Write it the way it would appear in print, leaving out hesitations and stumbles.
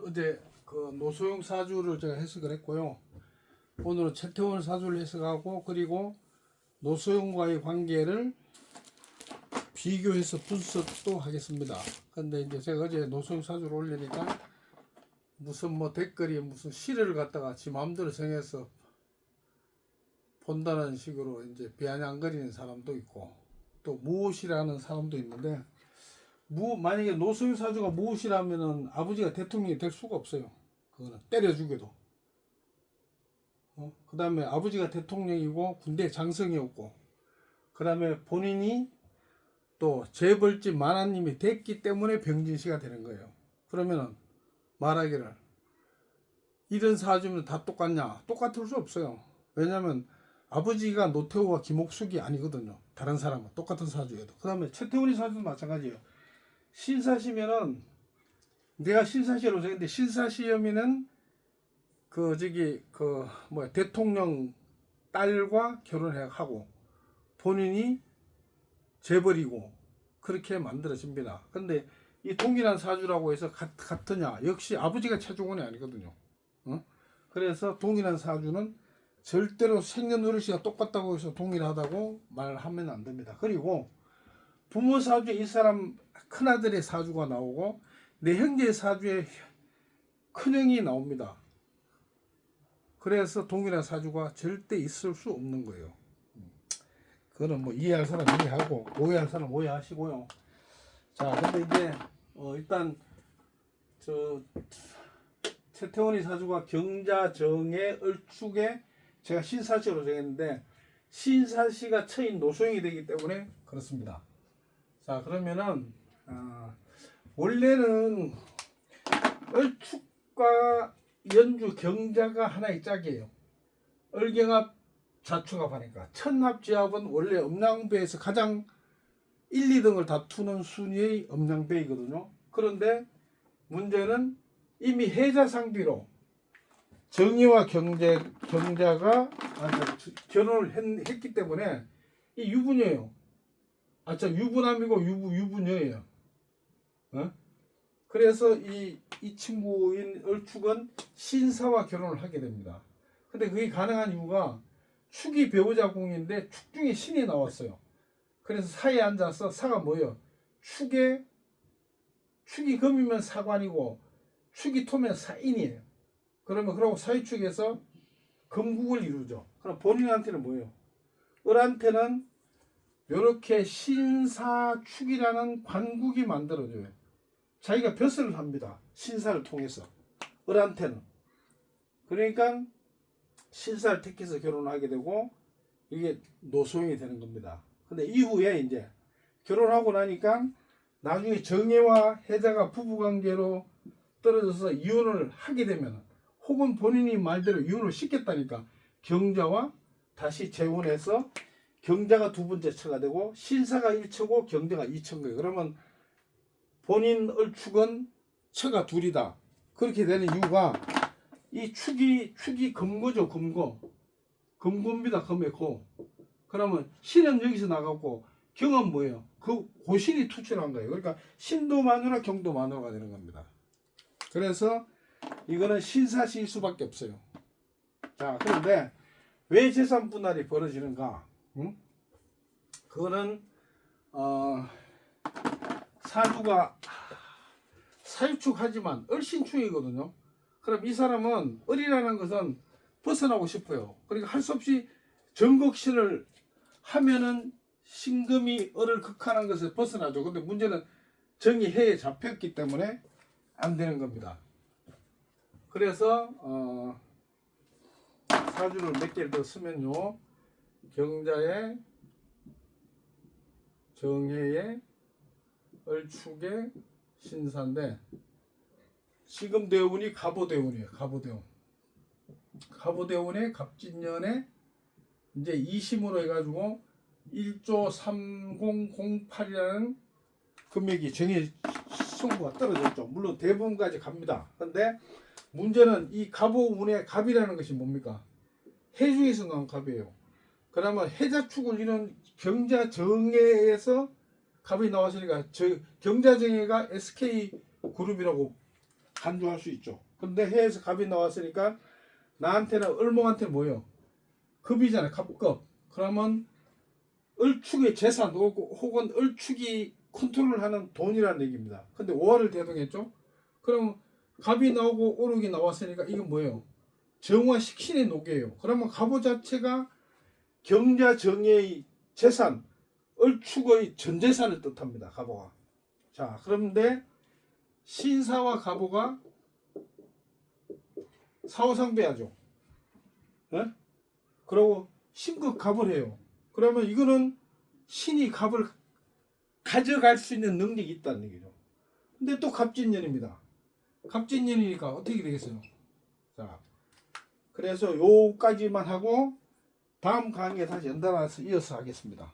어제 그 노소영 사주를 제가 해석을 했고요. 오늘은 최태원 사주를 해석하고 그리고 노소영과의 관계를 비교해서 분석도 하겠습니다. 근데 이제 제가 어제 노소영 사주를 올리니까 무슨 뭐 댓글이 무슨 시를 갖다가 지 마음대로 정해서 본다는 식으로 이제 비아냥거리는 사람도 있고 또 무엇이라는 사람도 있는데 만약에 노소영 사주가 무엇이라면은 아버지가 대통령이 될 수가 없어요. 그거는 때려 죽여도. 그 다음에 아버지가 대통령이고 군대 장성이었고 그 다음에 본인이 또 재벌집 만화님이 됐기 때문에 병진씨가 되는 거예요. 그러면은 말하기를 이런 사주면 다 똑같냐? 똑같을 수 없어요. 왜냐면 아버지가 노태우와 김옥숙이 아니거든요. 다른 사람은 똑같은 사주여도. 그 다음에 최태원이 사주도 마찬가지예요. 신사시면은 내가 신사시로 정했는데 신사시염이는 대통령 딸과 결혼하고 본인이 재벌이고 그렇게 만들어집니다. 근데 이 동일한 사주라고 해서 같으냐? 역시 아버지가 최종원이 아니거든요. 그래서 동일한 사주는 절대로 생년월일시가 똑같다고 해서 동일하다고 말하면 안 됩니다. 그리고 부모 사주에 이 사람 큰아들의 사주가 나오고 내 형제의 사주에 큰형이 나옵니다. 그래서 동일한 사주가 절대 있을 수 없는 거예요. 그거는 뭐 이해할 사람 이해하고 오해할 사람 오해하시고요. 자, 근데 이제 일단 최태원이 사주가 경자정의 을축에 제가 신사시로 정했는데 신사시가 처인 노소영이 되기 때문에 그렇습니다. 자, 그러면은 원래는 을축과 연주 경자가 하나의 짝이에요. 을경합 자축합 하니까 천합지합은 원래 음양배에서 가장 1, 2등을 다투는 순위의 음양배이거든요. 그런데 문제는 이미 해자상비로 정의와 경자가 결혼을 했기 때문에 이 유부녀예요. 유부남이고 유부녀예요. 그래서 이 친구인 을축은 신사와 결혼을 하게 됩니다. 근데 그게 가능한 이유가 축이 배우자 궁인데 축 중에 신이 나왔어요. 그래서 사에 앉아서 사가 뭐예요? 축이 금이면 사관이고 축이 토면 사인이에요. 그러면 그러고 사위축에서 금국을 이루죠. 그럼 본인한테는 뭐예요? 을한테는 이렇게 신사축이라는 관국이 만들어져요. 자기가 벼슬을 합니다. 신사를 통해서. 을한테는. 그러니까 신사를 택해서 결혼하게 되고 이게 노소영이 되는 겁니다. 근데 이후에 이제 결혼하고 나니까 나중에 정혜와 해자가 부부관계로 떨어져서 이혼을 하게 되면 혹은 본인이 말대로 이혼을 시켰다니까 경자와 다시 재혼해서 경자가 두 번째 처가 되고 신사가 1처고 경자가 2처인 거예요. 그러면 본인 을축은 처가 둘이다. 그렇게 되는 이유가 이 축이 금고죠. 금고입니다. 금했고 그러면 신은 여기서 나갔고 경은 뭐예요? 그 고신이 투출한 거예요. 그러니까 신도 마누라 경도 마누라가 되는 겁니다. 그래서 이거는 신사시일 수밖에 없어요. 자, 그런데 왜 재산 분할이 벌어지는가? 그거는 사주가 사유축하지만 을신축이거든요. 그럼 이 사람은 을이라는 것은 벗어나고 싶어요. 그러니까 할 수 없이 정극신을 하면은 신금이 을을 극하는 것을 벗어나죠. 근데 문제는 정이 해에 잡혔기 때문에 안 되는 겁니다. 그래서 사주를 몇 개를 더 쓰면요. 경자의 정해의 을축의 신사인데 지금 대운이 갑오대운이에요. 갑오대운의 갑진년에 이제 이심으로 해가지고 1조 3008이라는 금액이 정해 승부가 떨어졌죠. 물론 대부분까지 갑니다. 근데 문제는 이 갑오운의 갑이라는 것이 뭡니까? 해 중에서 나온 갑이에요. 그러면 해자축을 이룬 경자정해에서 갑이 나왔으니까 경자정해가 SK그룹이라고 간주할 수 있죠. 근데 해에서 갑이 나왔으니까 나한테는 을목한테 뭐예요? 급이잖아요. 갑급. 그러면 을축의 재산 혹은 을축이 컨트롤하는 돈이라는 얘기입니다. 근데 5화를 대동했죠. 그럼 갑이 나오고 오록이 나왔으니까 이건 뭐예요? 정화식 신의 녹이에요. 그러면 갑오 자체가 경자 정예의 재산, 을축의 전 재산을 뜻합니다. 갑오가. 자, 그런데 신사와 갑오가 사후상배하죠. 예? 그리고 신극 갑을 해요. 그러면 이거는 신이 갑을 가져갈 수 있는 능력이 있다는 얘기죠. 근데 또 갑진년입니다. 갑진년이니까 어떻게 되겠어요? 자, 그래서 요까지만 하고 다음 강의에 다시 연달아서 이어서 하겠습니다.